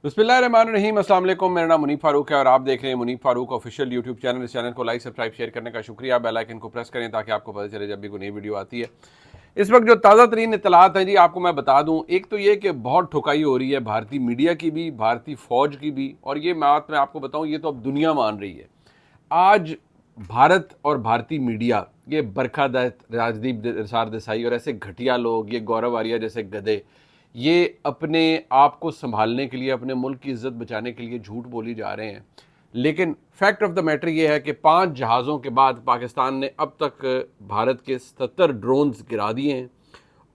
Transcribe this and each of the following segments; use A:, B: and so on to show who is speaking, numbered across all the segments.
A: बिस्मिल्लाहिर्रहमानिर्रहीम। अस्सलाम वालेकुम। मेरा नाम मुनीफ फारूक है और आप देख रहे हैं Munif Farooq official YouTube channel. इस चैनल को लाइक सब्सक्राइब शेयर करने का शुक्रिया। बेल आइकन को प्रेस करें ताकि आपको पता चले जब भी कोई नई वीडियो आती है। इस वक्त जो ताज़ा तरीन इत्तलात हैं जी, आपको मैं बता दूं। एक तो ये कि बहुत ठुकाई हो रही है भारतीय मीडिया की भी, भारतीय फ़ौज की भी, और ये बात मैं आपको बताऊं, ये तो अब दुनिया मान रही है। आज भारत और भारतीय मीडिया, ये बरखा दत्त, राजदीप प्रसाद देसाई और ऐसे घटिया लोग, ये गौरव आर्या जैसे गधे, ये अपने आप को संभालने के लिए, अपने मुल्क की इज्जत बचाने के लिए झूठ बोली जा रहे हैं। लेकिन फैक्ट ऑफ द मैटर ये है कि 5 जहाज़ों के बाद पाकिस्तान ने अब तक भारत के 77 ड्रोन्स गिरा दिए हैं,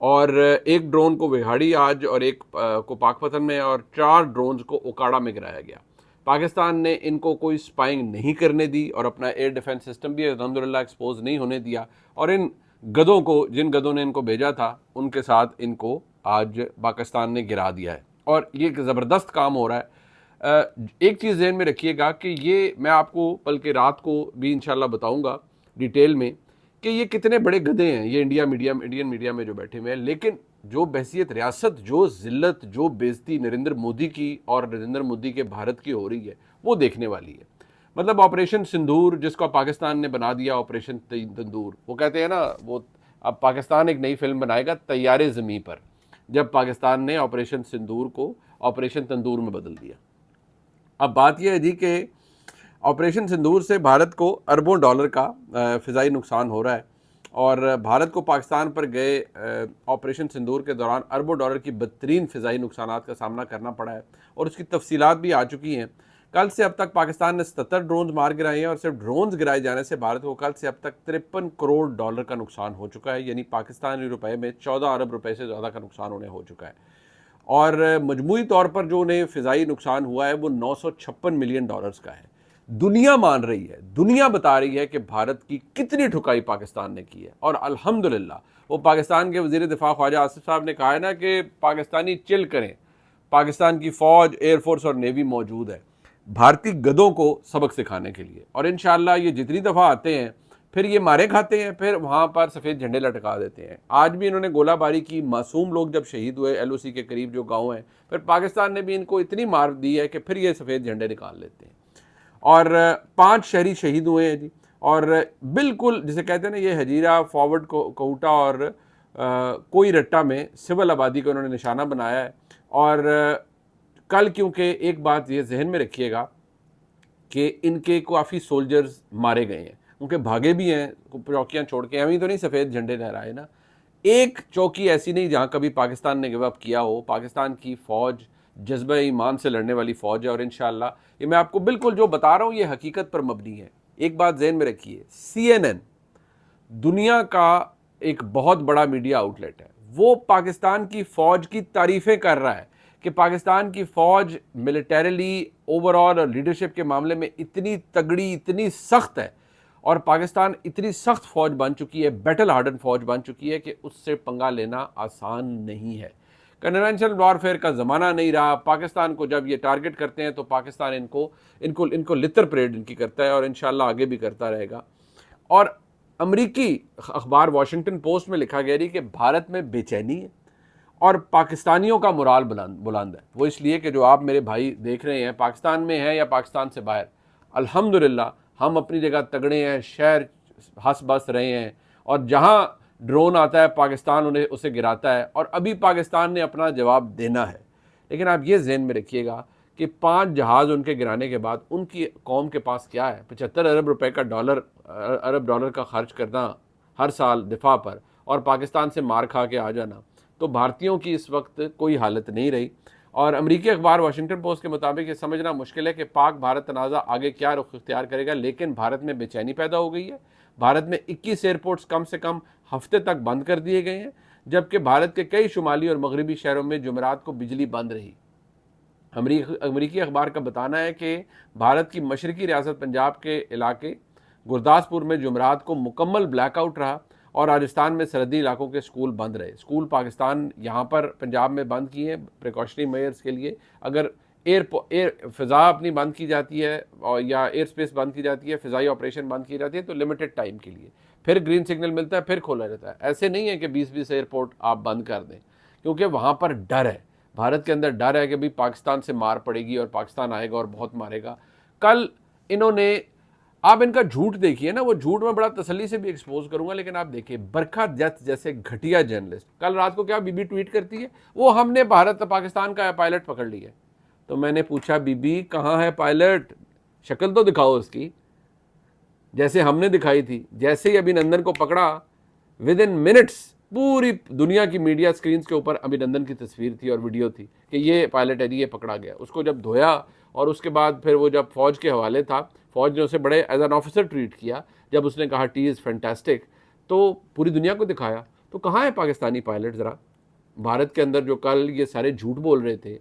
A: और एक ड्रोन को विहाड़ी आज, और एक को पाकपतन में, और 4 ड्रोन्स को ओकाड़ा में गिराया गया। पाकिस्तान ने इनको कोई स्पाइंग नहीं करने दी और अपना एयर डिफेंस सिस्टम भी अल्हम्दुलिल्लाह एक्सपोज नहीं होने दिया, और इन गधों को, जिन गधों ने इनको भेजा था, उनके साथ इनको आज पाकिस्तान ने गिरा दिया है। और ये एक ज़बरदस्त काम हो रहा है। एक चीज़ ज़हन में रखिएगा कि ये मैं आपको बल्कि रात को भी इंशाल्लाह बताऊंगा डिटेल में कि ये कितने बड़े गधे हैं, ये इंडियन मीडिया में जो बैठे हुए हैं। लेकिन जो बहसियत रियासत, जो जिल्लत, जो बेइज्जती नरेंद्र मोदी की और नरेंद्र मोदी के भारत की हो रही है, वो देखने वाली है। मतलब ऑपरेशन सिंदूर, जिसको पाकिस्तान ने बना दिया ऑपरेशन तंदूर, वो कहते हैं ना, वो अब पाकिस्तान एक नई फिल्म बनाएगा तैयारे ज़मीं पर, जब पाकिस्तान ने ऑपरेशन सिंदूर को ऑपरेशन तंदूर में बदल दिया। अब बात यह है जी कि ऑपरेशन सिंदूर से भारत को अरबों डॉलर का फ़िज़ाई नुकसान हो रहा है, और भारत को पाकिस्तान पर गए ऑपरेशन सिंदूर के दौरान अरबों डॉलर की बदतरीन फ़िज़ाई नुकसानात का सामना करना पड़ा है, और उसकी तफसीलात भी आ चुकी हैं। कल से अब तक पाकिस्तान ने 77 ड्रोन मार गिराए हैं, और सिर्फ ड्रोन गिराए जाने से भारत को कल से अब तक 53 करोड़ डॉलर का नुकसान हो चुका है, यानी पाकिस्तानी रुपए में 14 अरब रुपए से ज़्यादा का नुकसान उन्हें हो चुका है। और मजमूई तौर पर जो उन्हें फ़िज़ाई नुकसान हुआ है वो 956 मिलियन डॉलर्स का है। दुनिया मान रही है, दुनिया बता रही है कि भारत की कितनी ठुकाई पाकिस्तान ने की है। और अल्हम्दुलिल्लाह वो पाकिस्तान के वज़ीर दिफा ख्वाजा आसिफ साहब ने कहा है ना कि पाकिस्तानी चिल करें, पाकिस्तान की फ़ौज, एयरफोर्स और नेवी मौजूद है भारतीय गधों को सबक सिखाने के लिए। और इंशाअल्लाह ये जितनी दफ़ा आते हैं फिर ये मारे खाते हैं, फिर वहाँ पर सफ़ेद झंडे लटका देते हैं। आज भी इन्होंने गोलाबारी की, मासूम लोग जब शहीद हुए LOC के करीब जो गाँव हैं, फिर पाकिस्तान ने भी इनको इतनी मार दी है कि फिर ये सफ़ेद झंडे निकाल लेते हैं। और 5 शहरी शहीद हुए हैं जी। और बिल्कुल जिसे कहते हैं ना, ये हजीरा, फॉरवर्ड कोटा और कोई रट्टा में सिविल आबादी को उन्होंने निशाना बनाया है। और कल, क्योंकि एक बात ये जहन में रखिएगा कि इनके काफ़ी सोल्जर्स मारे गए हैं, उनके भागे भी हैं चौकियाँ छोड़ के। हमें तो नहीं सफ़ेद झंडे लहराए ना, एक चौकी ऐसी नहीं जहाँ कभी पाकिस्तान ने गिव अप किया हो। पाकिस्तान की फ़ौज जज्बा ईमान से लड़ने वाली फ़ौज है, और इंशाअल्लाह ये मैं आपको बिल्कुल जो बता रहा हूँ ये हकीकत पर मबनी है। एक बात जहन में रखिए, CNN दुनिया का एक बहुत बड़ा मीडिया आउटलेट है, वो पाकिस्तान की फ़ौज की तारीफ़ें कर रहा है कि पाकिस्तान की फ़ौज मिलिटरीली, ओवरऑल और लीडरशिप के मामले में इतनी तगड़ी, इतनी सख्त है, और पाकिस्तान इतनी सख्त फ़ौज बन चुकी है, बैटल हार्डन फ़ौज बन चुकी है कि उससे पंगा लेना आसान नहीं है। कन्वेंशनल वॉरफेयर का ज़माना नहीं रहा। पाकिस्तान को जब ये टारगेट करते हैं तो पाकिस्तान इनको इनको इनको लितर परेड इनकी करता है, और इंशाल्लाह आगे भी करता रहेगा। और अमरीकी अखबार वाशिंगटन पोस्ट में लिखा गया कि भारत में बेचैनी है और पाकिस्तानियों का मुराल बुलंद है। वो इसलिए कि जो आप मेरे भाई देख रहे हैं, पाकिस्तान में हैं या पाकिस्तान से बाहर, अल्हम्दुलिल्लाह हम अपनी जगह तगड़े हैं, शहर हंस बस रहे हैं, और जहाँ ड्रोन आता है पाकिस्तान उन्हें उसे गिराता है, और अभी पाकिस्तान ने अपना जवाब देना है। लेकिन आप ये जहन में रखिएगा कि 5 जहाज़ उनके गिराने के बाद उनकी कौम के पास क्या है। 75 अरब रुपए का अरब डॉलर का खर्च करना हर साल दिफा पर, और पाकिस्तान से मार खा के आ जाना, तो भारतीयों की इस वक्त कोई हालत नहीं रही। और अमरीकी अखबार वाशिंगटन पोस्ट के मुताबिक ये समझना मुश्किल है कि पाक भारत तनाज़ा आगे क्या रुख इख्तियार करेगा, लेकिन भारत में बेचैनी पैदा हो गई है। भारत में 21 एयरपोर्ट्स कम से कम हफ्ते तक बंद कर दिए गए हैं, जबकि भारत के कई शुमाली और मगरबी शहरों में जुमेरात को बिजली बंद रही। अमरीकी अखबार का बताना है कि भारत की मशरकी रियासत पंजाब के इलाके गुरदासपुर में जुमेरात को मुकम्मल ब्लैकआउट रहा, और राजस्थान में सरहदी इलाकों के स्कूल बंद रहे। स्कूल पाकिस्तान यहाँ पर पंजाब में बंद किए हैं प्रिकॉशनरी मेयर्स के लिए। अगर एयर फ़िज़ा अपनी बंद की जाती है, और या एयर स्पेस बंद की जाती है, फ़िज़ाई ऑपरेशन बंद की जाती है, तो लिमिटेड टाइम के लिए, फिर ग्रीन सिग्नल मिलता है, फिर खोला जाता है। ऐसे नहीं है कि 20-20 एयरपोर्ट आप बंद कर दें, क्योंकि वहाँ पर डर है। भारत के अंदर डर है कि भाई पाकिस्तान से मार पड़ेगी और पाकिस्तान आएगा और बहुत मारेगा। कल इन्होंने, आप इनका झूठ देखिए ना, वो झूठ मैं बड़ा तसल्ली से भी एक्सपोज करूंगा, लेकिन आप देखिए बरखा जत जैसे घटिया जर्नलिस्ट कल रात को क्या बीबी ट्वीट करती है, वो हमने भारत पाकिस्तान का पायलट पकड़ लिया। तो मैंने पूछा बीबी कहाँ है पायलट, शक्ल तो दिखाओ उसकी, जैसे हमने दिखाई थी। जैसे ही अभिनंदन को पकड़ा, विद इन मिनट्स पूरी दुनिया की मीडिया स्क्रीन के ऊपर अभिनंदन की तस्वीर थी और वीडियो थी कि ये पायलट है, ये पकड़ा गया। उसको जब धोया और उसके बाद फिर वो जब फौज के हवाले था, फौज ने उसे बड़े एज एन ऑफिसर ट्रीट किया। जब उसने कहा टी इज़ फैंटास्टिक, तो पूरी दुनिया को दिखाया। तो कहाँ है पाकिस्तानी पायलट? ज़रा भारत के अंदर जो कल ये सारे झूठ बोल रहे थे,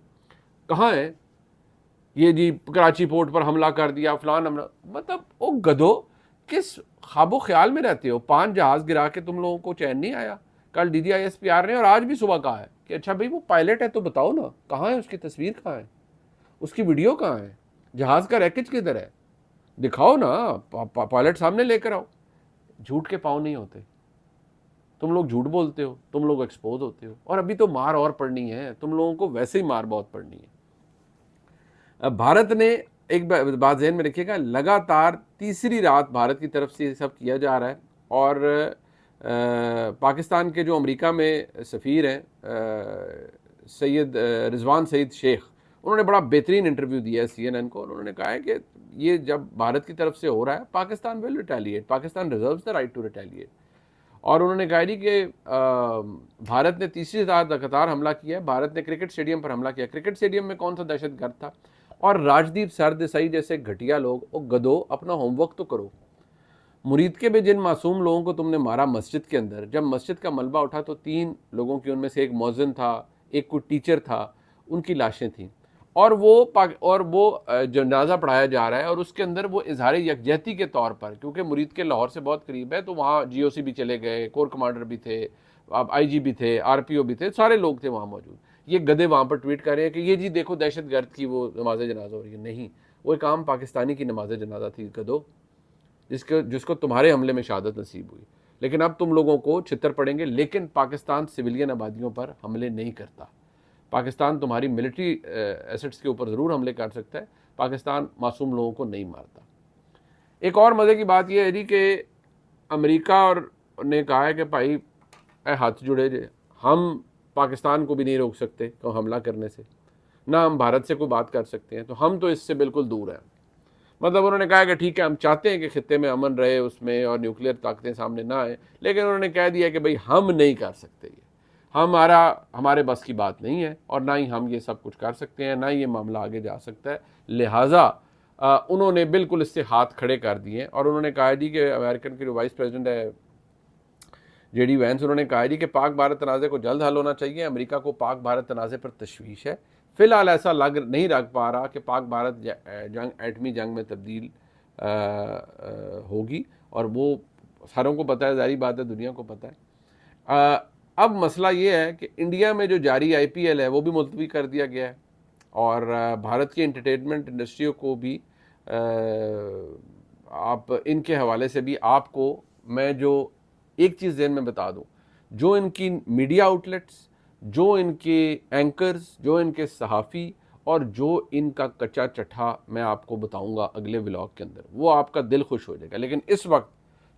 A: कहाँ है? ये जी कराची पोर्ट पर हमला कर दिया, फलान हमला, मतलब ओ गधो, किस ख्वाबो ख्याल में रहते हो? 5 जहाज गिरा के तुम लोगों को चैन नहीं आया? कल DGISPR ने और आज भी सुबह कहा है कि अच्छा भाई वो पायलट है तो बताओ ना कहाँ है, उसकी तस्वीर कहाँ है, उसकी वीडियो कहाँ है, जहाज का रैकेज किधर है, दिखाओ ना, पायलट सामने लेकर आओ। झूठ के पाँव नहीं होते, तुम लोग झूठ बोलते हो, तुम लोग एक्सपोज होते हो। और अभी तो मार और पड़नी है, तुम लोगों को वैसे ही मार बहुत पड़नी है। अब भारत ने एक बात ज़हन में रखिएगा, लगातार तीसरी रात भारत की तरफ से सब किया जा रहा है। और पाकिस्तान के जो अमेरिका में सफ़ीर हैं सैयद रिजवान सईद शेख, उन्होंने बड़ा बेहतरीन इंटरव्यू दिया है CNN को। उन्होंने कहा है कि ये जब भारत की तरफ से हो रहा है, Pakistan will retaliate, Pakistan reserves the right to retaliate. और उन्होंने कहा जी कि भारत ने तीसरी रात लगातार हमला किया है। भारत ने क्रिकेट स्टेडियम पर हमला किया। क्रिकेट स्टेडियम में कौन सा दहशतगर्द था? और राजदीप सरदेसाई जैसे घटिया लोग, ओ गधो, अपना होमवर्क तो करो। मुरीद के भी जिन मासूम लोगों को तुमने मारा मस्जिद के अंदर, जब मस्जिद का मलबा उठा तो 3 लोगों की, उनमें से एक मौज़िन था, एक कोई टीचर था, उनकी लाशें थीं। और वो जनाजा पढ़ाया जा रहा है और उसके अंदर वो इजहार यकजहती के तौर पर, क्योंकि मुरीद के लाहौर से बहुत करीब है, तो वहाँ GOC भी चले गए, कोर कमांडर भी थे, अब IG भी थे, RPO भी थे, सारे लोग थे वहाँ मौजूद। ये गधे वहाँ पर ट्वीट कर रहे हैं कि ये जी देखो दहशतगर्द की वो नमाज जनाजा हो रही है। नहीं, वो एक आम पाकिस्तानी की नमाज जनाजा थी गधो, जिसको तुम्हारे हमले में शहादत नसीब हुई। लेकिन अब तुम लोगों को छितर पड़ेंगे। लेकिन पाकिस्तान सिविलियन आबादियों पर हमले नहीं करता। पाकिस्तान तुम्हारी मिलिट्री एसेट्स के ऊपर ज़रूर हमले कर सकता है, पाकिस्तान मासूम लोगों को नहीं मारता। एक और मज़े की बात यह है जी कि अमेरिका और ने कहा है कि भाई हाथ जुड़े जे, हम पाकिस्तान को भी नहीं रोक सकते तो हमला करने से, ना हम भारत से कोई बात कर सकते हैं, तो हम तो इससे बिल्कुल दूर हैं। मतलब उन्होंने कहा कि ठीक है, हम चाहते हैं कि खित्ते में अमन रहे उसमें और न्यूक्लियर ताकतें सामने ना आए, लेकिन उन्होंने कह दिया कि भाई हम नहीं कर सकते, ये हमारे बस की बात नहीं है और ना ही हम ये सब कुछ कर सकते हैं, ना ही ये मामला आगे जा सकता है। लिहाजा उन्होंने बिल्कुल इससे हाथ खड़े कर दिए। और उन्होंने कहा जी कि अमेरिकन के जो वाइस प्रेसिडेंट है JD वैंस, उन्होंने कहा जी कि पाक भारत तनाज़े को जल्द हल होना चाहिए। अमेरिका को पाक भारत तनाज़े पर तशवीश है। फ़िलहाल ऐसा नहीं लग पा रहा कि पाक भारत जंग एटमी जंग में तब्दील होगी, और वो सारों को पता है, जारी बात है, दुनिया को पता है। अब मसला ये है कि इंडिया में जो जारी IPL है वो भी मुलतवी कर दिया गया है, और भारत की एंटरटेनमेंट इंडस्ट्रियों को भी आप इनके हवाले से भी आपको मैं जो एक चीज़ ज़हन में बता दूं, जो इनकी मीडिया आउटलेट्स, जो इनके एंकर्स, जो इनके सहाफ़ी और जो इनका कच्चा चट्ठा मैं आपको बताऊंगा अगले व्लॉग के अंदर, वो आपका दिल खुश हो जाएगा। लेकिन इस वक्त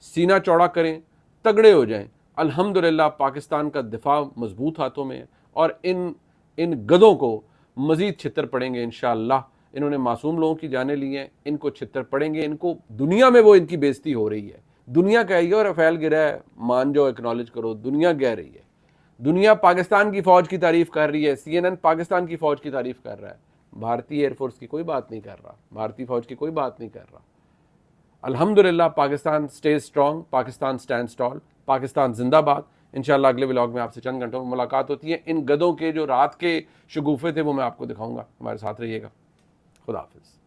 A: सीना चौड़ा करें, तगड़े हो जाएं। अल्हम्दुलिल्लाह पाकिस्तान का दिफा मजबूत हाथों में है और इन गधों को मज़ीद छितर पड़ेंगे इंशाअल्लाह। इन्होंने मासूम लोगों की जानें ली हैं, इनको छितर पड़ेंगे। इनको दुनिया में वो इनकी बेइज्जती हो रही है, दुनिया कह रही है और रफ़ेल गिरा है, मान जाओ, एक्नॉलेज करो, दुनिया कह रही है। दुनिया पाकिस्तान की फ़ौज की तारीफ़ कर रही है, CNN पाकिस्तान की फ़ौज की तारीफ़ कर रहा है, भारतीय एयरफोर्स की कोई बात नहीं कर रहा, भारतीय फ़ौज की कोई बात नहीं कर रहा। अल्हम्दुलिल्लाह Pakistan stay strong, Pakistan stand toll, Pakistan जिंदाबाद। इंशाल्लाह अगले व्लॉग में आपसे चंद घंटों में मुलाकात होती है। इन गधों के जो रात के शगुफे थे वो मैं आपको दिखाऊंगा। हमारे साथ रहिएगा। खुदा हाफिज़।